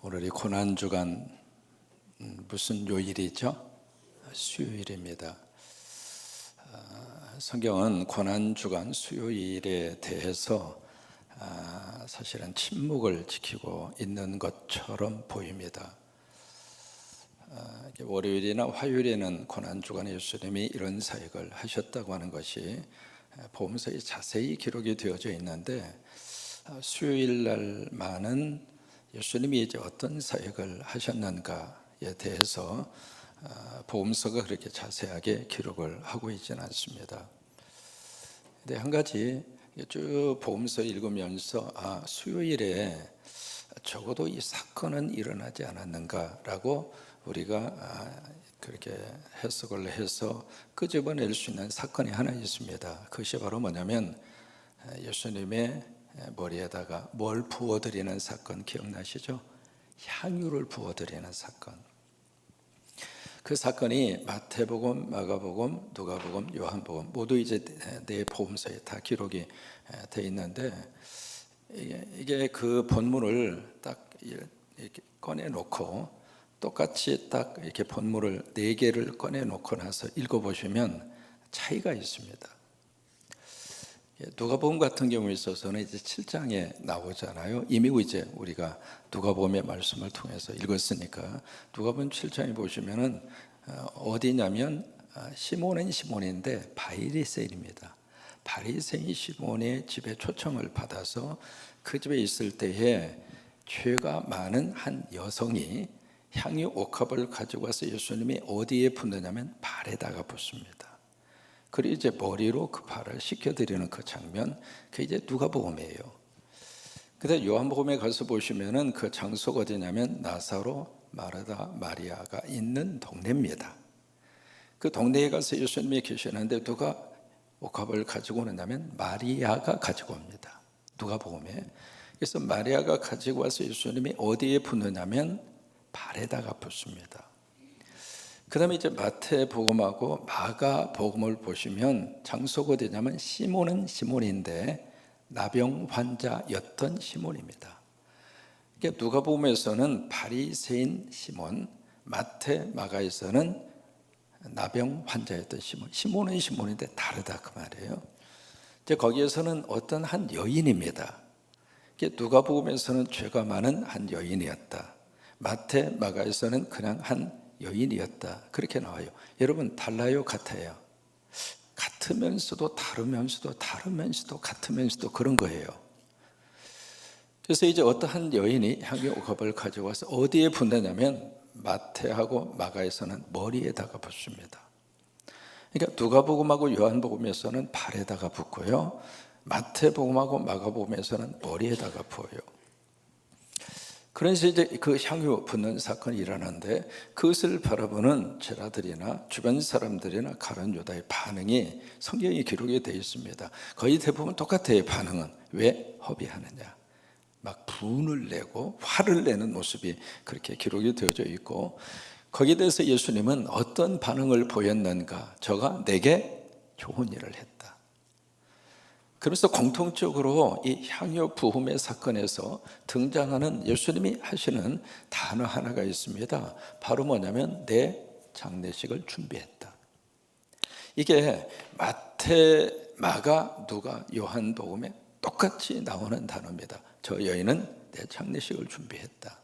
오늘이 고난주간 무슨 요일이죠? 수요일입니다. 성경은 고난주간 수요일에 대해서 사실은 침묵을 지키고 있는 것처럼 보입니다. 월요일이나 화요일에는 고난주간에 예수님이 이런 사역을 하셨다고 하는 것이 복음서에 자세히 기록이 되어져 있는데, 수요일 날만은 예수님이 이제 어떤 사역을 하셨는가에 대해서 복음서가 그렇게 자세하게 기록을 하고 있지는 않습니다. 근데 한 가지 쭉 복음서 읽으면서 수요일에 적어도 이 사건은 일어나지 않았는가라고 우리가 그렇게 해석을 해서 끄집어낼 수 있는 사건이 하나 있습니다. 그것이 바로 뭐냐면 예수님의 머리에다가 뭘 부어드리는 사건 기억나시죠? 향유를 부어드리는 사건. 그 사건이 마태복음, 마가복음, 누가복음, 요한복음 모두 이제 네 복음서에 다 기록이 돼 있는데, 이게 그 본문을 딱 이렇게 꺼내놓고 똑같이 딱 이렇게 본문을 네 개를 꺼내놓고 나서 읽어보시면 차이가 있습니다. 누가복음 같은 경우에 있어서는 이제 7장에 나오잖아요. 이미 이제 우리가 누가복음의 말씀을 통해서 읽었으니까 누가복음 7장에 보시면은 어디냐면 시몬은 시몬인데 바리새인입니다. 바리새인 시몬의 집에 초청을 받아서 그 집에 있을 때에 죄가 많은 한 여성이 향유 옥합을 가지고 와서 예수님이 어디에 붓느냐면 발에다가 붓습니다. 그리고 이제 머리로 그 발을 씻겨드리는 그 장면, 그게 이제 누가복음이에요. 근데 요한복음에 가서 보시면은 그 장소가 어디냐면 나사로, 마르다, 마리아가 있는 동네입니다. 그 동네에 가서 예수님이 계시는데 누가 옥합을 가지고 오느냐면 마리아가 가지고 옵니다. 누가복음에. 그래서 마리아가 가지고 와서 예수님이 어디에 붓느냐면 발에다가 붓습니다. 그 다음에 이제 마태복음하고 마가복음을 보시면 장소가 어디냐면 시몬은 시몬인데 나병 환자였던 시몬입니다. 그러니까 누가복음에서는 바리새인 시몬, 마태, 마가에서는 나병 환자였던 시몬. 시몬은 시몬인데 다르다 그 말이에요. 이제 거기에서는 어떤 한 여인입니다. 누가복음에서는 죄가 많은 한 여인이었다. 마태, 마가에서는 그냥 한 여인이었다. 그렇게 나와요. 여러분, 달라요, 같아요? 같으면서도 다르면서도 같으면서도 그런 거예요. 그래서 이제 어떠한 여인이 향유 옥합을 가져와서 어디에 붓느냐면 마태하고 마가에서는 머리에다가 붓습니다. 그러니까 누가복음하고 요한복음에서는 발에다가 붓고요, 마태복음하고 마가복음에서는 머리에다가 부어요. 그래서 이제 그 향유 붓는 사건이 일어나는데, 그것을 바라보는 제자들이나 주변 사람들이나 가룟 유다의 반응이 성경에 기록이 되어 있습니다. 거의 대부분 똑같아요. 반응은 왜 허비하느냐, 막 분을 내고 화를 내는 모습이 그렇게 기록이 되어져 있고, 거기에 대해서 예수님은 어떤 반응을 보였는가? 저가 내게 좋은 일을 했다. 그래서 공통적으로 이 향유 부음의 사건에서 등장하는 예수님이 하시는 단어 하나가 있습니다. 바로 뭐냐면 내 장례식을 준비했다. 이게 마태, 마가, 누가, 요한복음에 똑같이 나오는 단어입니다. 저 여인은 내 장례식을 준비했다.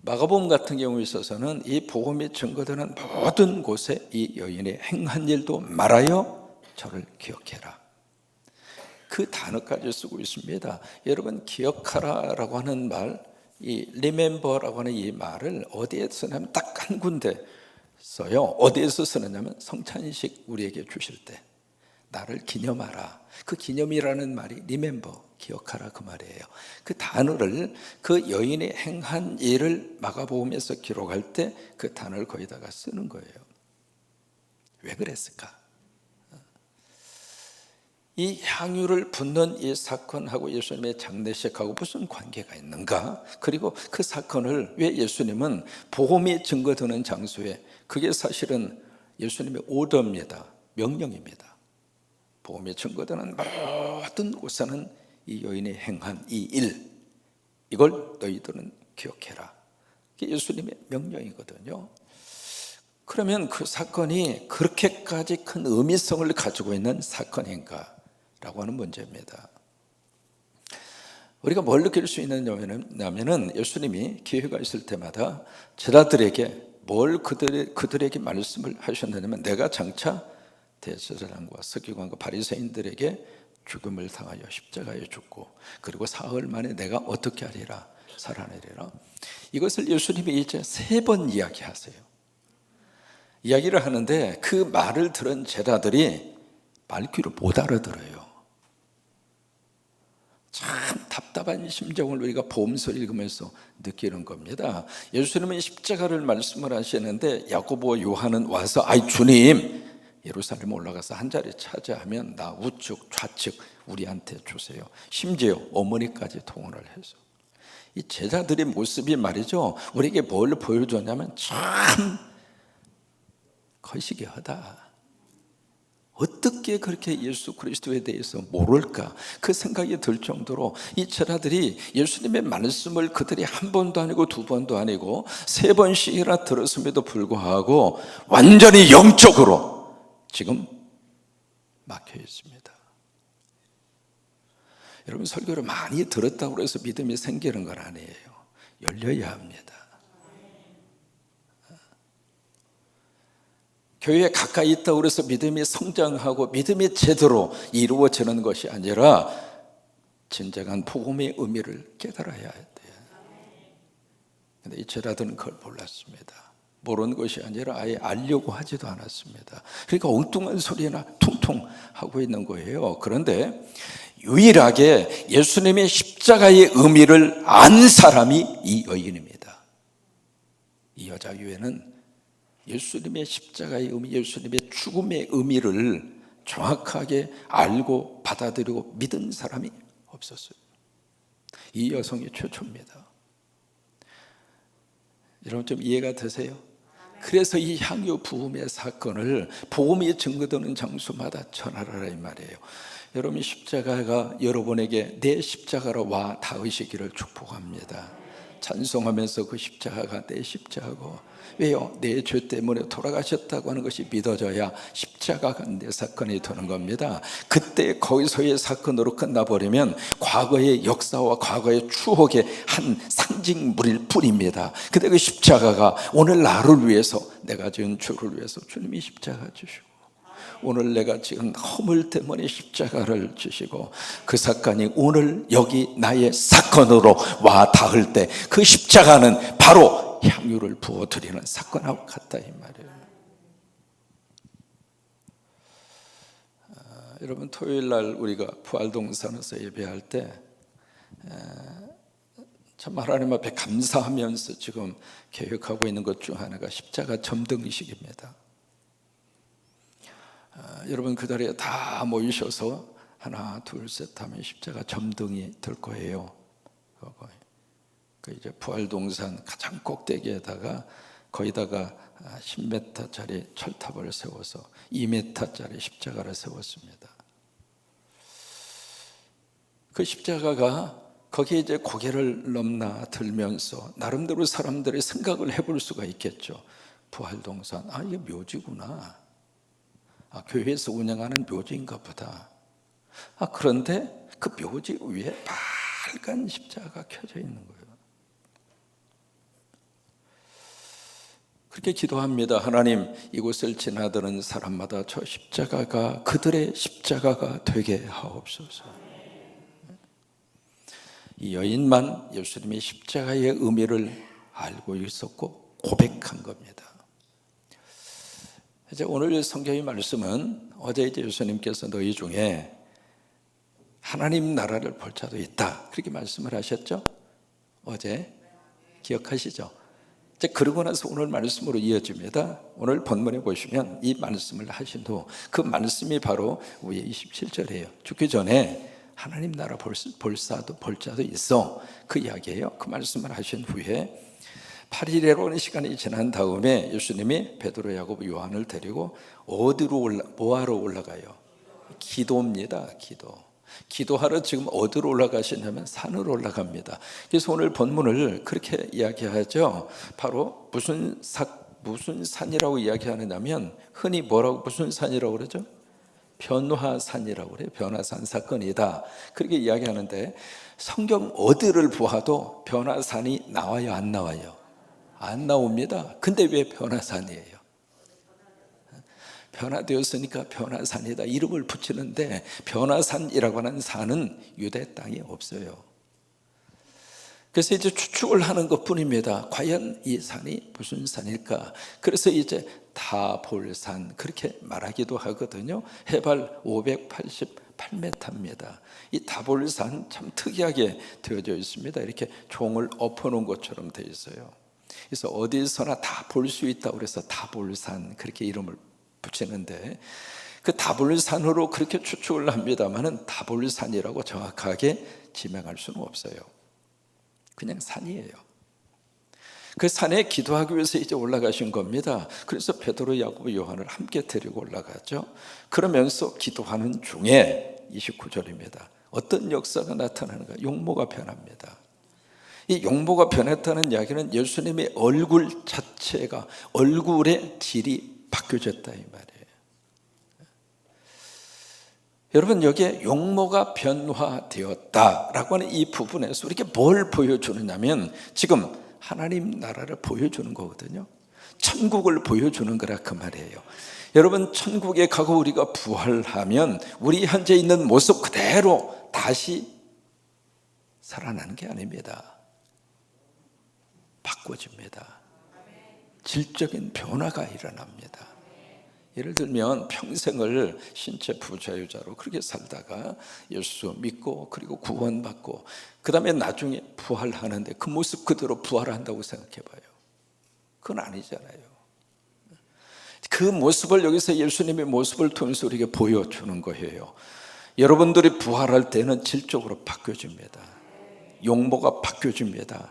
마가복음 같은 경우에 있어서는 이 복음이 증거되는 모든 곳에 이 여인의 행한 일도 말하여 저를 기억해라. 그 단어까지 쓰고 있습니다. 여러분, 기억하라라고 하는 말, 이 remember라고 하는 이 말을 어디에 쓰냐면 딱 한 군데 써요. 어디에서 쓰느냐면 성찬식 우리에게 주실 때 나를 기념하라. 그 기념이라는 말이 remember, 기억하라 그 말이에요. 그 단어를, 그 여인이 행한 일을 마가복음에서 기록할 때 그 단어를 거기다가 쓰는 거예요. 왜 그랬을까? 이 향유를 붓는 이 사건하고 예수님의 장례식하고 무슨 관계가 있는가? 그리고 그 사건을 왜 예수님은 복음이 증거되는 장소에, 그게 사실은 예수님의 오더입니다. 명령입니다. 복음이 증거되는 모든 곳에는 이 여인이 행한 이 일, 이걸 너희들은 기억해라. 이게 예수님의 명령이거든요. 그러면 그 사건이 그렇게까지 큰 의미성을 가지고 있는 사건인가 라고 하는 문제입니다. 우리가 뭘 느낄 수 있느냐면 예수님이 기회가 있을 때마다 제자들에게 뭘 그들에게 말씀을 하셨느냐면 내가 장차 대제사장과 서기관과 바리새인들에게 죽음을 당하여 십자가에 죽고 그리고 사흘 만에 내가 어떻게 하리라 살아내리라. 이것을 예수님이 이제 3번 이야기하세요. 이야기를 하는데 그 말을 들은 제자들이 말귀를 못 알아들어요. 참 답답한 심정을 우리가 보험서 읽으면서 느끼는 겁니다. 예수님은 십자가를 말씀을 하시는데 야고보와 요한은 와서 아이 주님 예루살렘 올라가서 한 자리 차지하면 나 우측 좌측 우리한테 주세요. 심지어 어머니까지 통원을 해서 이 제자들의 모습이 말이죠 우리에게 뭘 보여줬냐면 참 거시기하다. 어떻게 그렇게 예수 그리스도에 대해서 모를까 그 생각이 들 정도로 이 제자들이 예수님의 말씀을 그들이 한 번도 아니고 두 번도 아니고 3번씩이나 들었음에도 불구하고 완전히 영적으로 지금 막혀 있습니다. 여러분 설교를 많이 들었다고 해서 믿음이 생기는 건 아니에요. 열려야 합니다. 교회에 가까이 있다고 해서 믿음이 성장하고 믿음이 제대로 이루어지는 것이 아니라 진정한 복음의 의미를 깨달아야 돼요. 그런데 이 제자들은 그걸 몰랐습니다. 모르는 것이 아니라 아예 알려고 하지도 않았습니다. 그러니까 엉뚱한 소리나 퉁퉁 하고 있는 거예요. 그런데 유일하게 예수님의 십자가의 의미를 안 사람이 이 여인입니다. 이 여자 외에는 예수님의 십자가의 의미, 예수님의 죽음의 의미를 정확하게 알고 받아들이고 믿은 사람이 없었어요. 이 여성이 최초입니다. 여러분 좀 이해가 되세요? 그래서 이 향유 부음의 사건을 복음이 증거되는 장소마다 전하라 이 말이에요. 여러분 십자가가 여러분에게 내 십자가로 와 닿으시기를 축복합니다. 찬송하면서 그 십자가가 내 십자가고 왜요? 내 죄 때문에 돌아가셨다고 하는 것이 믿어져야 십자가가 내 사건이 되는 겁니다. 그때 거기서의 사건으로 끝나버리면 과거의 역사와 과거의 추억의 한 상징물일 뿐입니다. 근데 그 십자가가 오늘 나를 위해서 내가 지은 죄를 위해서 주님이 십자가 주시고 오늘 내가 지금 허물 때문에 십자가를 주시고 그 사건이 오늘 여기 나의 사건으로 와 닿을 때 그 십자가는 바로 향유를 부어드리는 사건하고 같다 이 말이에요. 여러분 토요일 날 우리가 부활동산에서 예배할 때 참 하나님 앞에 감사하면서 지금 계획하고 있는 것 중 하나가 십자가 점등식입니다. 여러분 그 자리에 다 모이셔서 하나 둘 셋 하면 십자가 점등이 될 거예요. 그 이제 부활동산 가장 꼭대기에다가 거기다가 10m짜리 철탑을 세워서 2m짜리 십자가를 세웠습니다. 그 십자가가 거기에 이제 고개를 넘나 들면서 나름대로 사람들의 생각을 해볼 수가 있겠죠. 부활동산, 이게 묘지구나. 교회에서 운영하는 묘지인가 보다. 그런데 그 묘지 위에 빨간 십자가가 켜져 있는 거예요. 그렇게 기도합니다. 하나님, 이곳을 지나드는 사람마다 저 십자가가 그들의 십자가가 되게 하옵소서. 이 여인만 예수님의 십자가의 의미를 알고 있었고 고백한 겁니다. 이제 오늘 성경의 말씀은 어제 이제 예수님께서 너희 중에 하나님 나라를 볼 자도 있다 그렇게 말씀을 하셨죠? 어제 기억하시죠? 이제 그러고 나서 오늘 말씀으로 이어집니다. 오늘 본문에 보시면 이 말씀을 하신 후 그 말씀이 바로 위에 27절이에요. 죽기 전에 하나님 나라 볼 자도 있어 그 이야기예요. 그 말씀을 하신 후에 8일에로는 시간이 지난 다음에 예수님이 베드로, 야고보, 요한을 데리고 어디로 뭐하러 올라가요? 기도입니다. 기도. 기도하러 지금 어디로 올라가시냐면 산으로 올라갑니다. 그래서 오늘 본문을 그렇게 이야기하죠. 바로 무슨 산이라고 이야기하느냐면 흔히 뭐라고 무슨 산이라고 그러죠? 변화산이라고 그래요. 변화산 사건이다. 그렇게 이야기하는데 성경 어디를 보아도 변화산이 나와요, 안 나와요? 안 나옵니다. 근데 왜 변화산이에요? 변화되었으니까 변화산이다 이름을 붙이는데 변화산이라고 하는 산은 유대 땅에 없어요. 그래서 이제 추측을 하는 것뿐입니다. 과연 이 산이 무슨 산일까? 그래서 이제 다볼산 그렇게 말하기도 하거든요. 해발 588m입니다. 이 다볼산 참 특이하게 되어져 있습니다. 이렇게 종을 엎어놓은 것처럼 되어 있어요. 그래서 어디서나 다 볼 수 있다고 그래서 다볼산 그렇게 이름을 붙이는데 그 다볼산으로 그렇게 추측을 합니다만은 다볼산이라고 정확하게 지명할 수는 없어요. 그냥 산이에요. 그 산에 기도하기 위해서 이제 올라가신 겁니다. 그래서 베드로, 야고보, 요한을 함께 데리고 올라가죠. 그러면서 기도하는 중에 29절입니다. 어떤 역사가 나타나는가? 용모가 변합니다. 이 용모가 변했다는 이야기는 예수님의 얼굴 자체가 얼굴의 질이 바뀌어졌다 이 말이에요. 여러분 여기에 용모가 변화되었다라고 하는 이 부분에서 우리에게 뭘 보여주느냐면 지금 하나님 나라를 보여주는 거거든요. 천국을 보여주는 거라 그 말이에요. 여러분 천국에 가고 우리가 부활하면 우리 현재 있는 모습 그대로 다시 살아나는 게 아닙니다. 바꿔집니다. 질적인 변화가 일어납니다. 예를 들면 평생을 신체 부자유자로 그렇게 살다가 예수 믿고 그리고 구원받고 그 다음에 나중에 부활하는데 그 모습 그대로 부활한다고 생각해 봐요. 그건 아니잖아요. 그 모습을 여기서 예수님의 모습을 통해서 우리에게 보여주는 거예요. 여러분들이 부활할 때는 질적으로 바뀌어집니다. 용모가 바뀌어집니다.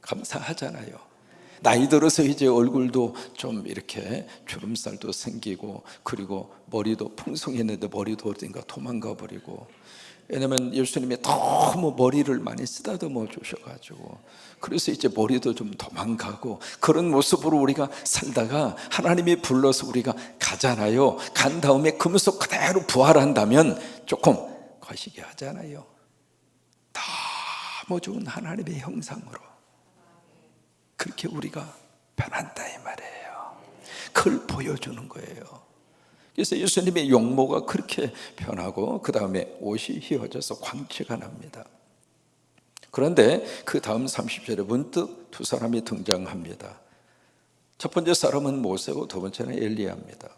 감사하잖아요. 나이 들어서 이제 얼굴도 좀 이렇게 주름살도 생기고 그리고 머리도 풍성했는데 머리도 어딘가 도망가 버리고, 왜냐면 예수님이 너무 머리를 많이 쓰다듬어 주셔가지고 그래서 이제 머리도 좀 도망가고 그런 모습으로 우리가 살다가 하나님이 불러서 우리가 가잖아요. 간 다음에 그 모습 그대로 부활한다면 조금 거시기 하잖아요. 너무 좋은 하나님의 형상으로 그렇게 우리가 변한다 이 말이에요. 그걸 보여주는 거예요. 그래서 예수님의 용모가 그렇게 변하고 그 다음에 옷이 휘어져서 광채가 납니다. 그런데 그 다음 30절에 문득 두 사람이 등장합니다. 첫 번째 사람은 모세고 두 번째는 엘리야입니다.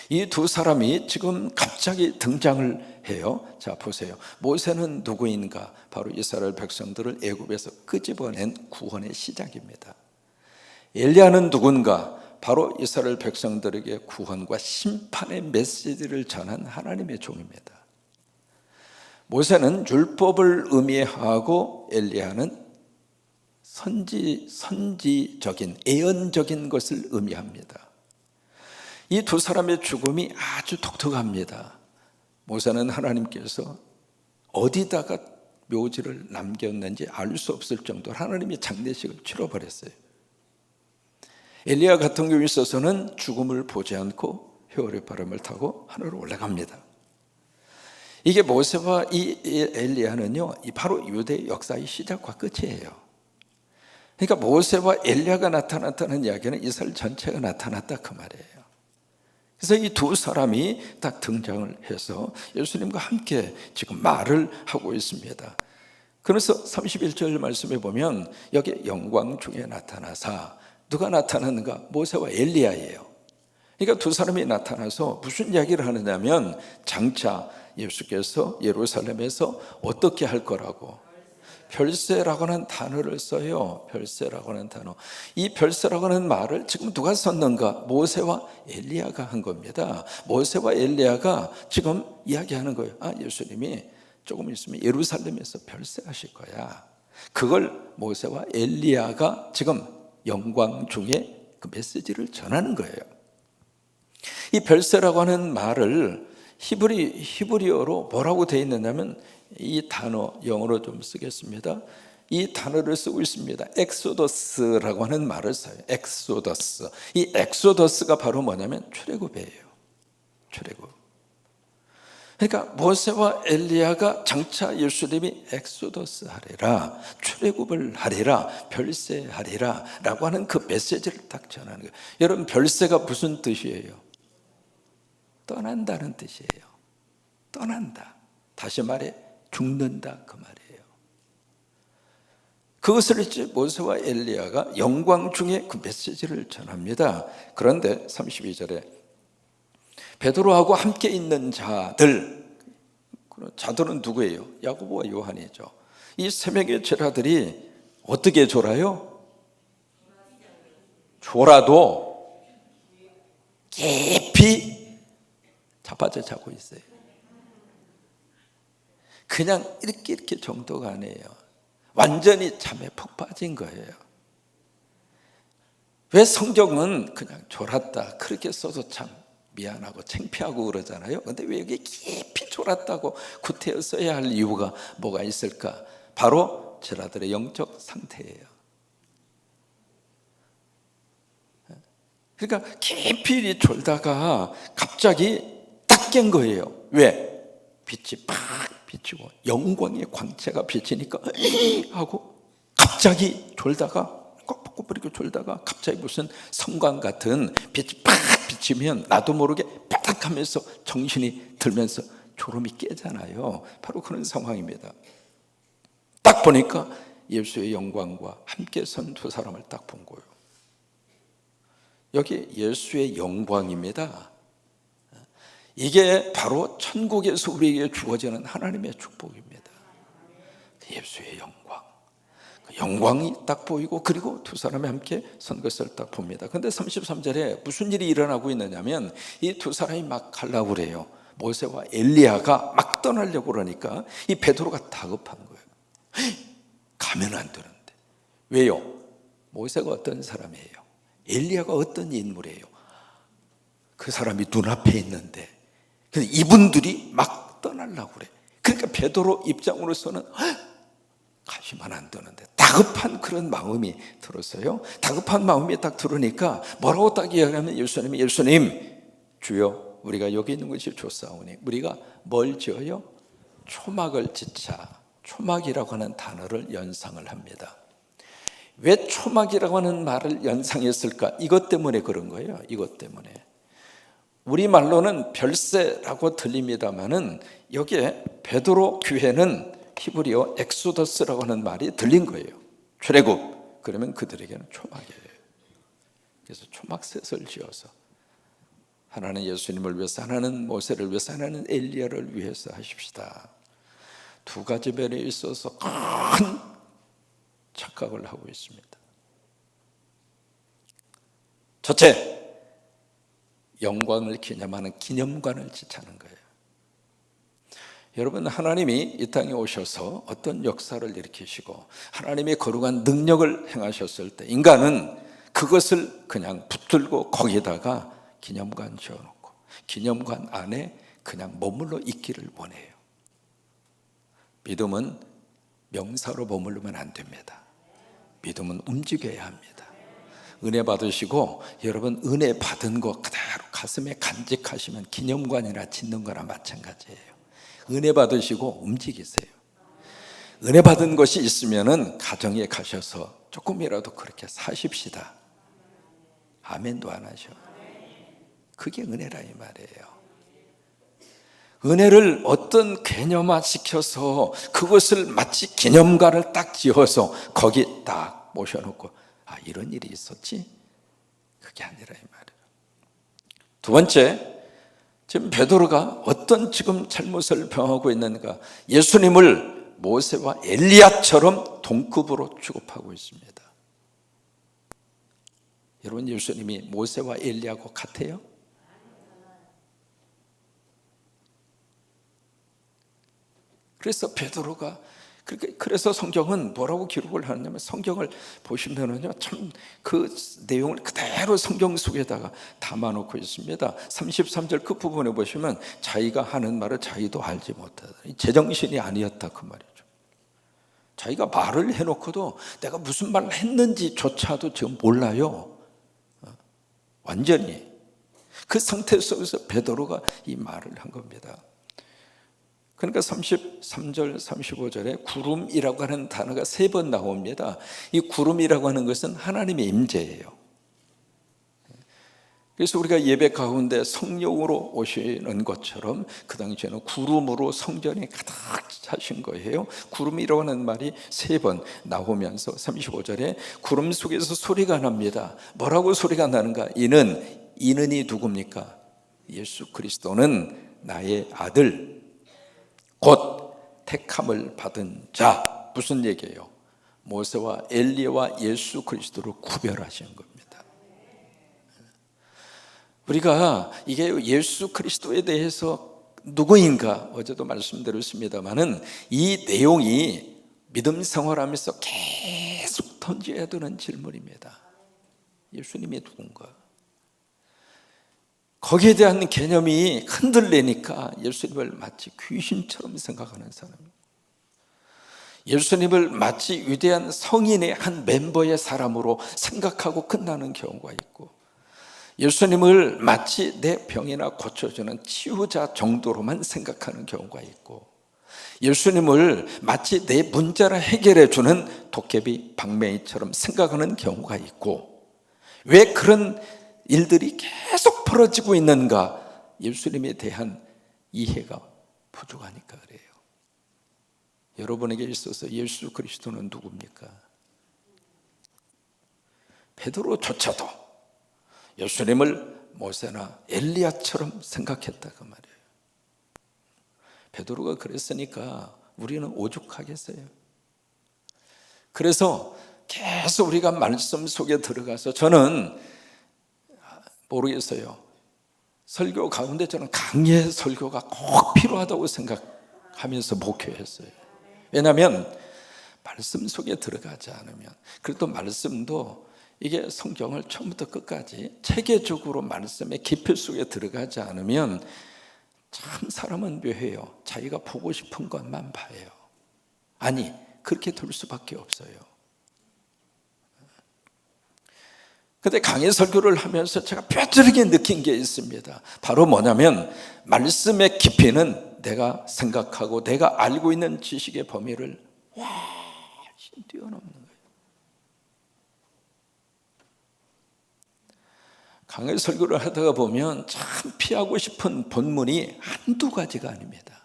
이 두 사람이 지금 갑자기 등장을 해요. 자 보세요. 모세는 누구인가? 바로 이스라엘 백성들을 애굽에서 끄집어낸 구원의 시작입니다. 엘리야는 누군가? 바로 이스라엘 백성들에게 구원과 심판의 메시지를 전한 하나님의 종입니다. 모세는 율법을 의미하고 엘리야는 선지적인 예언적인 것을 의미합니다. 이 두 사람의 죽음이 아주 독특합니다. 모세는 하나님께서 어디다가 묘지를 남겼는지 알 수 없을 정도로 하나님이 장례식을 치러버렸어요. 엘리야 같은 경우에 있어서는 죽음을 보지 않고 회오리 바람을 타고 하늘로 올라갑니다. 이게 모세와 이 엘리야는요 바로 유대 역사의 시작과 끝이에요. 그러니까 모세와 엘리야가 나타났다는 이야기는 이스라엘 전체가 나타났다 그 말이에요. 그래서 이 두 사람이 딱 등장을 해서 예수님과 함께 지금 말을 하고 있습니다. 그래서 31절 말씀에 보면 여기 영광 중에 나타나사, 누가 나타났는가? 모세와 엘리야예요. 그러니까 두 사람이 나타나서 무슨 이야기를 하느냐면 장차 예수께서 예루살렘에서 어떻게 할 거라고, 별세라고 하는 단어를 써요. 별세라고 하는 단어. 이 별세라고 하는 말을 지금 누가 썼는가? 모세와 엘리야가 한 겁니다. 모세와 엘리야가 지금 이야기하는 거예요. 아, 예수님이 조금 있으면 예루살렘에서 별세하실 거야. 그걸 모세와 엘리야가 지금 영광 중에 그 메시지를 전하는 거예요. 이 별세라고 하는 말을 히브리어로 뭐라고 되어 있느냐면 이 단어 영어로 좀 쓰겠습니다. 이 단어를 쓰고 있습니다. 엑소더스라고 하는 말을 써요. 엑소더스. 이 엑소더스가 바로 뭐냐면 출애굽이에요. 출애굽. 그러니까 모세와 엘리야가 장차 예수님이 엑소더스 하리라, 출애굽을 하리라, 별세하리라 라고 하는 그 메시지를 딱 전하는 거예요. 여러분, 별세가 무슨 뜻이에요? 떠난다는 뜻이에요. 떠난다. 다시 말해 죽는다 그 말이에요. 그것을 이제 모세와 엘리야가 영광 중에 그 메시지를 전합니다. 그런데 32절에 베드로하고 함께 있는 자들은 누구예요? 야고보와 요한이죠. 이 세 명의 제자들이 어떻게 졸아요? 졸아도 깊이 자빠져 자고 있어요. 그냥 이렇게 정도가 아니에요. 완전히 잠에 푹 빠진 거예요. 왜 성경은 그냥 졸았다 그렇게 써도 참 미안하고 창피하고 그러잖아요. 근데 왜 여기 깊이 졸았다고 구태여 써야 할 이유가 뭐가 있을까? 바로 제자들의 영적 상태예요. 그러니까 깊이 졸다가 갑자기 딱 깬 거예요. 왜? 빛이 팍 비치고 영광의 광채가 비치니까 하고 갑자기 졸다가 꼬부리고 졸다가 갑자기 무슨 성광 같은 빛이 팍 비치면 나도 모르게 빠닥하면서 정신이 들면서 졸음이 깨잖아요. 바로 그런 상황입니다. 딱 보니까 예수의 영광과 함께 선 두 사람을 딱 본 거예요. 여기 예수의 영광입니다. 이게 바로 천국에서 우리에게 주어지는 하나님의 축복입니다. 예수의 영광, 그 영광이 딱 보이고 그리고 두 사람이 함께 선 것을 딱 봅니다. 그런데 33절에 무슨 일이 일어나고 있느냐면 이 두 사람이 막 가려고 그래요. 모세와 엘리야가 막 떠나려고 그러니까 이 베드로가 다급한 거예요. 가면 안 되는데. 왜요? 모세가 어떤 사람이에요? 엘리야가 어떤 인물이에요? 그 사람이 눈앞에 있는데 이분들이 막 떠나려고 그래. 그러니까 베드로 입장으로서는 가시면 안 되는데 다급한 그런 마음이 들었어요. 다급한 마음이 딱 들으니까 뭐라고 딱 이야기하면 예수님 주여 우리가 여기 있는 것이 좋사오니 우리가 뭘 지어요? 초막을 짓자. 초막이라고 하는 단어를 연상을 합니다. 왜 초막이라고 하는 말을 연상했을까? 이것 때문에 그런 거예요. 이것 때문에. 우리말로는 별세라고 들립니다마는 여기에 베드로 교회는 히브리어 엑소더스라고 하는 말이 들린 거예요. 출애굽. 그러면 그들에게는 초막이에요. 그래서 초막셋을 지어서 하나는 예수님을 위해서, 하나는 모세를 위해서, 하나는 엘리야를 위해서 하십시다. 두 가지 면에 있어서 큰 착각을 하고 있습니다. 첫째, 영광을 기념하는 기념관을 짓자는 거예요. 여러분, 하나님이 이 땅에 오셔서 어떤 역사를 일으키시고 하나님의 거룩한 능력을 행하셨을 때 인간은 그것을 그냥 붙들고 거기다가 기념관 지어놓고 기념관 안에 그냥 머물러 있기를 원해요. 믿음은 명사로 머무르면 안 됩니다. 믿음은 움직여야 합니다. 은혜 받으시고 여러분 은혜 받은 거 그대로 가슴에 간직하시면 기념관이나 짓는 거나 마찬가지예요. 은혜 받으시고 움직이세요. 은혜 받은 것이 있으면은 가정에 가셔서 조금이라도 그렇게 사십시다. 아멘도 안 하셔. 그게 은혜라 이 말이에요. 은혜를 어떤 개념화 시켜서 그것을 마치 기념관을 딱 지어서 거기 딱 모셔놓고 이런 일이 있었지? 그게 아니라 이 말이에요. 두 번째, 지금 베드로가 어떤 지금 잘못을 범하고 있는가? 예수님을 모세와 엘리야처럼 동급으로 취급하고 있습니다. 여러분, 예수님이 모세와 엘리야하고 같아요? 그래서 베드로가 그래서 성경은 뭐라고 기록을 하냐면, 성경을 보시면은요, 참 그 내용을 그대로 성경 속에다가 담아놓고 있습니다. 33절 그 부분에 보시면, 자기가 하는 말을 자기도 알지 못하다, 제정신이 아니었다 그 말이죠. 자기가 말을 해놓고도 내가 무슨 말을 했는지조차도 지금 몰라요. 완전히 그 상태 속에서 베드로가 이 말을 한 겁니다. 그러니까 33절 35절에 구름이라고 하는 단어가 3번 나옵니다. 이 구름이라고 하는 것은 하나님의 임재예요. 그래서 우리가 예배 가운데 성령으로 오시는 것처럼 그 당시에는 구름으로 성전에 가득 차신 거예요. 구름이라고 하는 말이 3번 나오면서 35절에 구름 속에서 소리가 납니다. 뭐라고 소리가 나는가? 이는이 누굽니까? 예수 그리스도는 나의 아들, 곧 택함을 받은 자. 무슨 얘기예요? 모세와 엘리야와 예수 그리스도를 구별하시는 겁니다. 우리가 이게 예수 그리스도에 대해서 누구인가, 어제도 말씀드렸습니다마는 이 내용이 믿음 생활하면서 계속 던져야 되는 질문입니다. 예수님이 누군가? 거기에 대한 개념이 흔들리니까 예수님을 마치 귀신처럼 생각하는 사람이에요. 예수님을 마치 위대한 성인의 한 멤버의 사람으로 생각하고 끝나는 경우가 있고, 예수님을 마치 내 병이나 고쳐주는 치유자 정도로만 생각하는 경우가 있고, 예수님을 마치 내 문제를 해결해 주는 도깨비 방맹이처럼 생각하는 경우가 있고, 왜 그런 일들이 계속 벌어지고 있는가? 예수님에 대한 이해가 부족하니까 그래요. 여러분에게 있어서 예수 그리스도는 누굽니까? 베드로조차도 예수님을 모세나 엘리야처럼 생각했다 그 말이에요. 베드로가 그랬으니까 우리는 오죽하겠어요. 그래서 계속 우리가 말씀 속에 들어가서, 저는 모르겠어요, 설교 가운데 저는 강의 설교가 꼭 필요하다고 생각하면서 목회했어요. 왜냐하면 말씀 속에 들어가지 않으면, 그래도 말씀도 이게 성경을 처음부터 끝까지 체계적으로 말씀의 깊이 속에 들어가지 않으면 참 사람은 묘해요. 자기가 보고 싶은 것만 봐요. 아니, 그렇게 될 수밖에 없어요. 근데 강의 설교를 하면서 제가 뼈저리게 느낀 게 있습니다. 바로 뭐냐면, 말씀의 깊이는 내가 생각하고 내가 알고 있는 지식의 범위를 훨씬 뛰어넘는 거예요. 강의 설교를 하다가 보면 참 피하고 싶은 본문이 한두 가지가 아닙니다.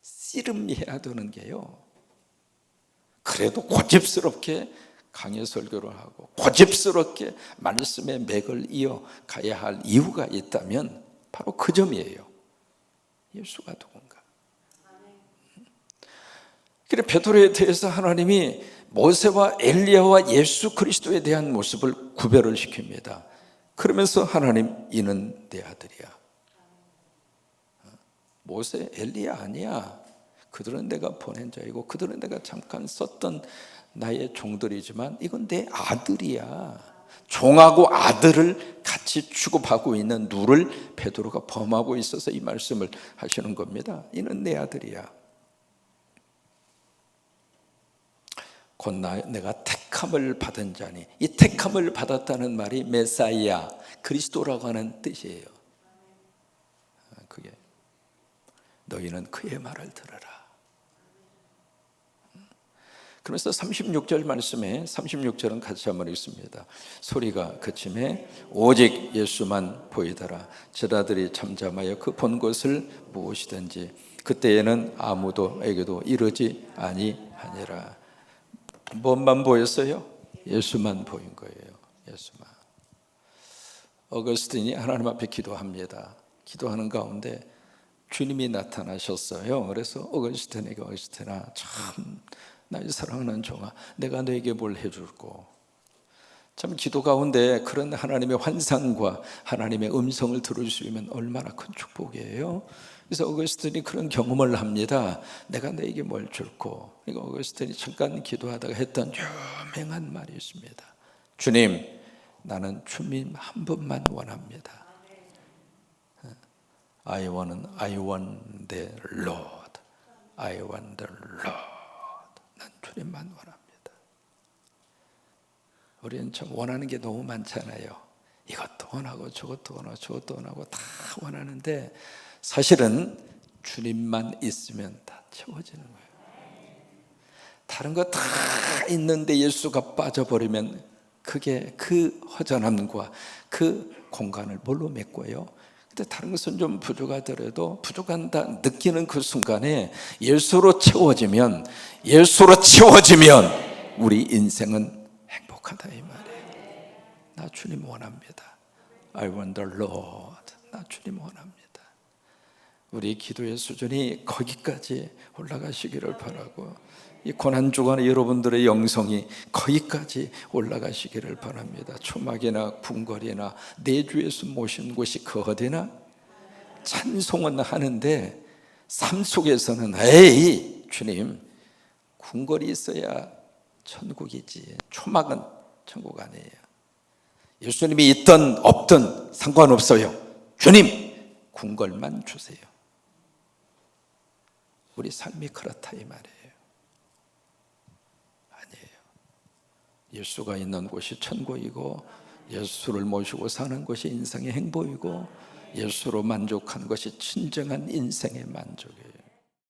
씨름해야 되는 게요, 그래도 고집스럽게 강의 설교를 하고 고집스럽게 말씀의 맥을 이어가야 할 이유가 있다면 바로 그 점이에요. 예수가 누군가. 그래, 베드로에 대해서 하나님이 모세와 엘리야와 예수 그리스도에 대한 모습을 구별을 시킵니다. 그러면서 하나님, 이는 내 아들이야. 모세, 엘리야 아니야. 그들은 내가 보낸 자이고 그들은 내가 잠깐 썼던 나의 종들이지만 이건 내 아들이야. 종하고 아들을 같이 취급하고 있는 누를 베드로가 범하고 있어서 이 말씀을 하시는 겁니다. 이는 내 아들이야. 곧 내가 택함을 받은 자니, 이 택함을 받았다는 말이 메사이아, 그리스도라고 하는 뜻이에요. 그게 너희는 그의 말을 들어라. 그러면서 36절 말씀에, 36절은 같이 한번 읽습니다. 소리가 그침에 오직 예수만 보이더라. 제자들이 잠잠하여 그 본 것을 무엇이든지 그때에는 아무도에게도 이르지 아니하니라. 뭔만 보였어요? 예수만 보인 거예요. 예수만. 어거스틴이 하나님 앞에 기도합니다. 기도하는 가운데 주님이 나타나셨어요. 그래서 어거스틴에게, 어거스틴아, 참 나의 사랑하는 종아, 내가 너에게 뭘 해줄고, 참 기도 가운데 그런 하나님의 환상과 하나님의 음성을 들을 수 있으면 얼마나 큰 축복이에요. 그래서 어거스틴이 그런 경험을 합니다. 내가 너에게 뭘 줄고. 그러니까 어거스틴이 잠깐 기도하다가 했던 유명한 말이 있습니다. 주님, 나는 주님 한 분만 원합니다. I want the Lord. I want the Lord. 난 주님만 원합니다. 우리는 참 원하는 게 너무 많잖아요. 이것도 원하고 저것도 원하고 저것도 원하고 다 원하는데 사실은 주님만 있으면 다 채워지는 거예요. 다른 거 다 있는데 예수가 빠져버리면 그게 그 허전함과 그 공간을 뭘로 메꿔요? 근데 다른 것은 좀 부족하더라도 부족한다 느끼는 그 순간에 예수로 채워지면 우리 인생은 행복하다 이 말이에요. 나 주님 원합니다. I want the Lord. 나 주님 원합니다. 우리 기도의 수준이 거기까지 올라가시기를 바라고, 이 고난주간에 여러분들의 영성이 거기까지 올라가시기를 바랍니다. 초막이나 궁궐이나 내주에서 모신 곳이 그 어디나 찬송은 하는데 삶 속에서는 에이 주님, 궁궐이 있어야 천국이지 초막은 천국 아니에요. 예수님이 있든 없든 상관없어요. 주님 궁궐만 주세요. 우리 삶이 그렇다 이 말이에요. 아니에요. 예수가 있는 곳이 천국이고 예수를 모시고 사는 것이 인생의 행복이고 예수로 만족하는 것이 진정한 인생의 만족이에요.